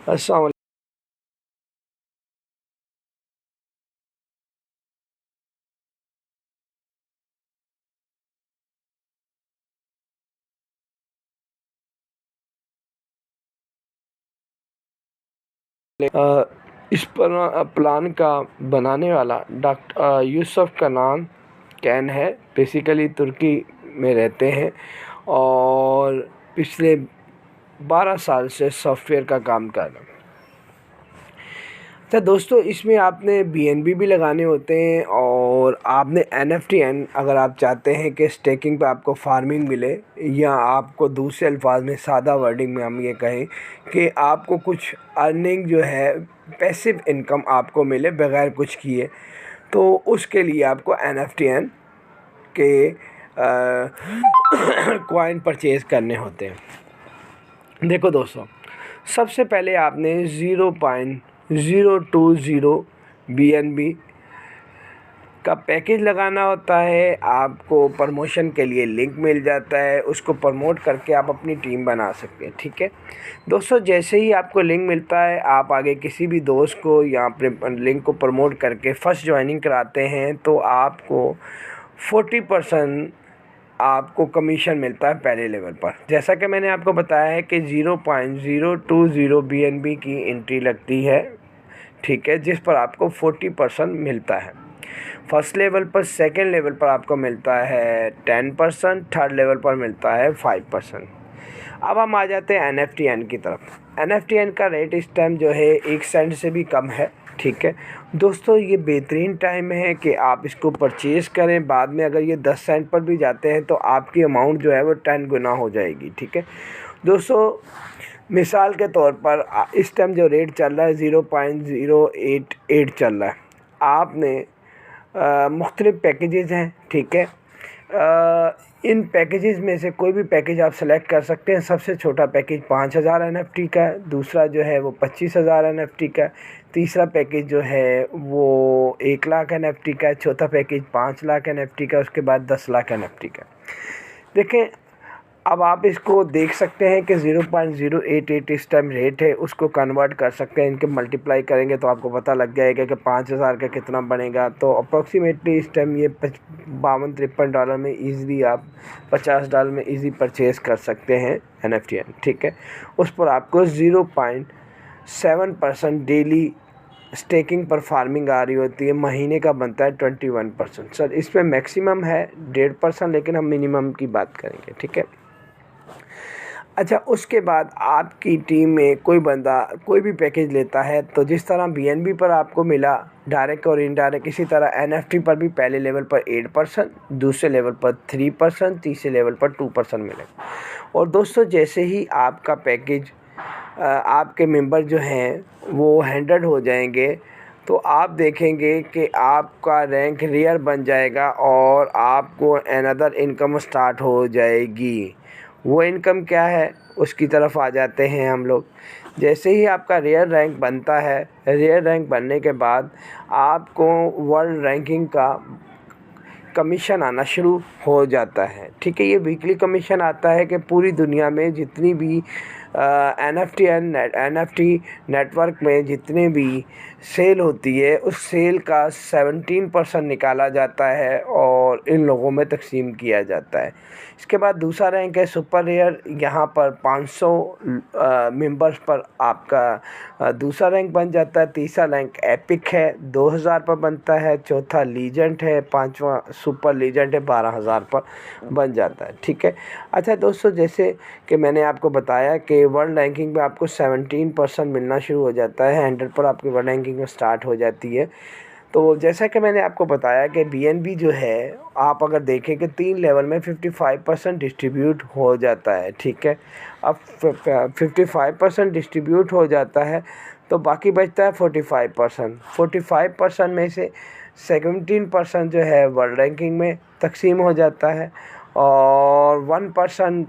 अस्सलाम इस पर प्लान का बनाने वाला डॉक्टर यूसुफ का नाम कैन है। बेसिकली तुर्की में रहते हैं और पिछले 12 साल से सॉफ्टवेयर का काम कर रहे हैं। अच्छा दोस्तों, इसमें आपने बीएनबी भी लगाने होते हैं और आपने एनएफटी अगर आप चाहते हैं कि स्टेकिंग पे आपको फार्मिंग मिले, या आपको दूसरे अल्फाज में सादा वर्डिंग में हम ये कहें कि आपको कुछ अर्निंग जो है पैसिव इनकम आपको मिले बग़ैर कुछ किए, तो उसके लिए आपको एनएफटी के कॉइन परचेज़ करने होते हैं। देखो दोस्तों, सबसे पहले आपने 0.020 BNB का पैकेज लगाना होता है। आपको प्रमोशन के लिए लिंक मिल जाता है, उसको प्रमोट करके आप अपनी टीम बना सकते हैं। ठीक है दोस्तों, जैसे ही आपको लिंक मिलता है, आप आगे किसी भी दोस्त को या अपने लिंक को प्रमोट करके फर्स्ट ज्वाइनिंग कराते हैं, तो आपको 40% आपको कमीशन मिलता है पहले लेवल पर। जैसा कि मैंने आपको बताया है कि 0.020 BNB की एंट्री लगती है, ठीक है, जिस पर आपको 40% मिलता है फर्स्ट लेवल पर। सेकेंड लेवल पर आपको मिलता है 10%, थर्ड लेवल पर मिलता है 5%। अब हम आ जाते हैं NFT की तरफ। NFT का रेट इस टाइम जो है 1 सेंट से भी कम है। ठीक है दोस्तों, ये बेहतरीन टाइम है कि आप इसको परचेज़ करें। बाद में अगर ये 10 सेंट पर भी जाते हैं तो आपकी अमाउंट जो है वो 10 गुना हो जाएगी। ठीक है दोस्तों, मिसाल के तौर पर इस टाइम जो रेट चल रहा है 0.088 चल रहा है। आपने मुख्तलिफ़ पैकेजेस हैं, ठीक है, इन पैकेजेस में से कोई भी पैकेज आप सेलेक्ट कर सकते हैं। सबसे छोटा पैकेज 5000 NFT का है, दूसरा जो है वो 25000 NFT का है, तीसरा पैकेज जो है वो 1 लाख NFT का है, चौथा पैकेज 5 लाख NFT का, उसके बाद 10 लाख NFT का। देखें, अब आप इसको देख सकते हैं कि 0.088 इस टाइम रेट है, उसको कन्वर्ट कर सकते हैं। इनके मल्टीप्लाई करेंगे तो आपको पता लग जाएगा कि 5000 का कितना बनेगा। तो अप्रॉक्सीमेटली इस टाइम ये $52-53 में ईज़िली आप $50 में ईज़ी परचेज़ कर सकते हैं NFT। ठीक है, उस पर आपको 0.7% डेली स्टेकिंग पर फार्मिंग आ रही होती है। महीने का बनता है 21%। सर, इसमें मैक्सिमम है 1.5%, लेकिन हम मिनिमम की बात करेंगे। ठीक है, अच्छा, उसके बाद आपकी टीम में कोई बंदा कोई भी पैकेज लेता है, तो जिस तरह BNB पर आपको मिला डायरेक्ट और इनडायरेक्ट, इसी तरह NFT पर भी पहले लेवल पर 8%, दूसरे लेवल पर 3%, तीसरे लेवल पर 2% मिलेगा। और दोस्तों, जैसे ही आपका पैकेज आपके मेंबर जो हैं वो 100 हो जाएंगे, तो आप देखेंगे कि आपका रैंक रेयर बन जाएगा और आपको अनदर इनकम स्टार्ट हो जाएगी। वो इनकम क्या है, उसकी तरफ आ जाते हैं हम लोग। जैसे ही आपका रेयर रैंक बनता है, रेयर रैंक बनने के बाद आपको वर्ल्ड रैंकिंग का कमीशन आना शुरू हो जाता है। ठीक है, ये वीकली कमीशन आता है कि पूरी दुनिया में जितनी भी NFT नेटवर्क में जितने भी सेल होती है, उस सेल का 17% निकाला जाता है और इन लोगों में तकसीम किया जाता है। इसके बाद दूसरा रैंक है सुपर रेयर। यहाँ पर 500 मेंबर्स पर आपका दूसरा रैंक बन जाता है। तीसरा रैंक एपिक है, 2000 पर बनता है। चौथा लीजेंड है, पांचवा सुपर लीजेंड है, 12000 पर बन जाता है। ठीक है, अच्छा दोस्तों, जैसे कि मैंने आपको बताया कि वर्ल्ड रैंकिंग में आपको 17% मिलना शुरू हो जाता है। 100 पर आपकी वर्ल्ड रैंकिंग में स्टार्ट हो जाती है। तो जैसा कि मैंने आपको बताया कि BNB जो है, आप अगर देखें कि 3 लेवल में 55% डिस्ट्रीब्यूट हो जाता है। ठीक है, अब 55% डिस्ट्रीब्यूट हो जाता है तो बाकी बचता है 45%। 45% में से 17% जो है वर्ल्ड रैंकिंग में तकसीम हो जाता है और 1%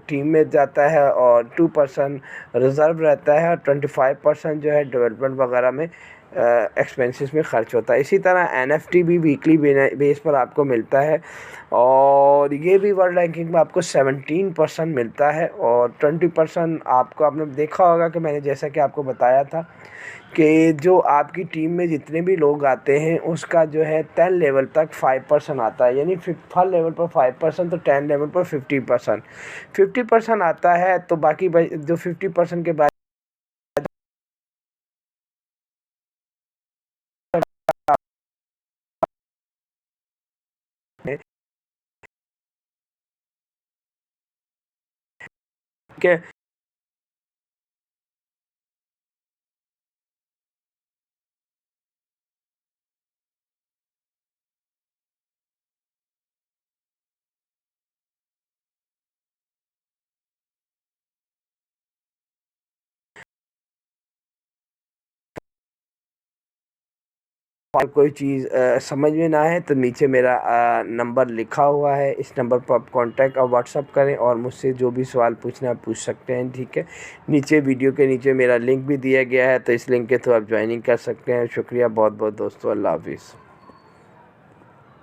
टीम में जाता है और 2% रिज़र्व रहता है और 25% जो है डेवलपमेंट वगैरह में एक्सपेंसेस में खर्च होता है। इसी तरह NFT भी वीकली बेस पर आपको मिलता है और ये भी वर्ल्ड रैंकिंग में आपको 17% मिलता है और 20% आपको, आपने देखा होगा कि मैंने जैसा कि आपको बताया था कि जो आपकी टीम में जितने भी लोग आते हैं उसका जो है 10 लेवल तक 5% आता है, यानी 5 लेवल पर 5% तो 10 लेवल पर 50% आता है। तो बाकी जो 50% के बाद के और कोई चीज़ समझ में ना आए तो नीचे मेरा नंबर लिखा हुआ है, इस नंबर पर आप कांटेक्ट और व्हाट्सअप करें और मुझसे जो भी सवाल पूछना है पूछ सकते हैं, ठीक है। नीचे वीडियो के नीचे मेरा लिंक भी दिया गया है, तो इस लिंक के थ्रू आप ज्वाइनिंग कर सकते हैं। शुक्रिया बहुत बहुत दोस्तों, अल्लाह हाफिज़।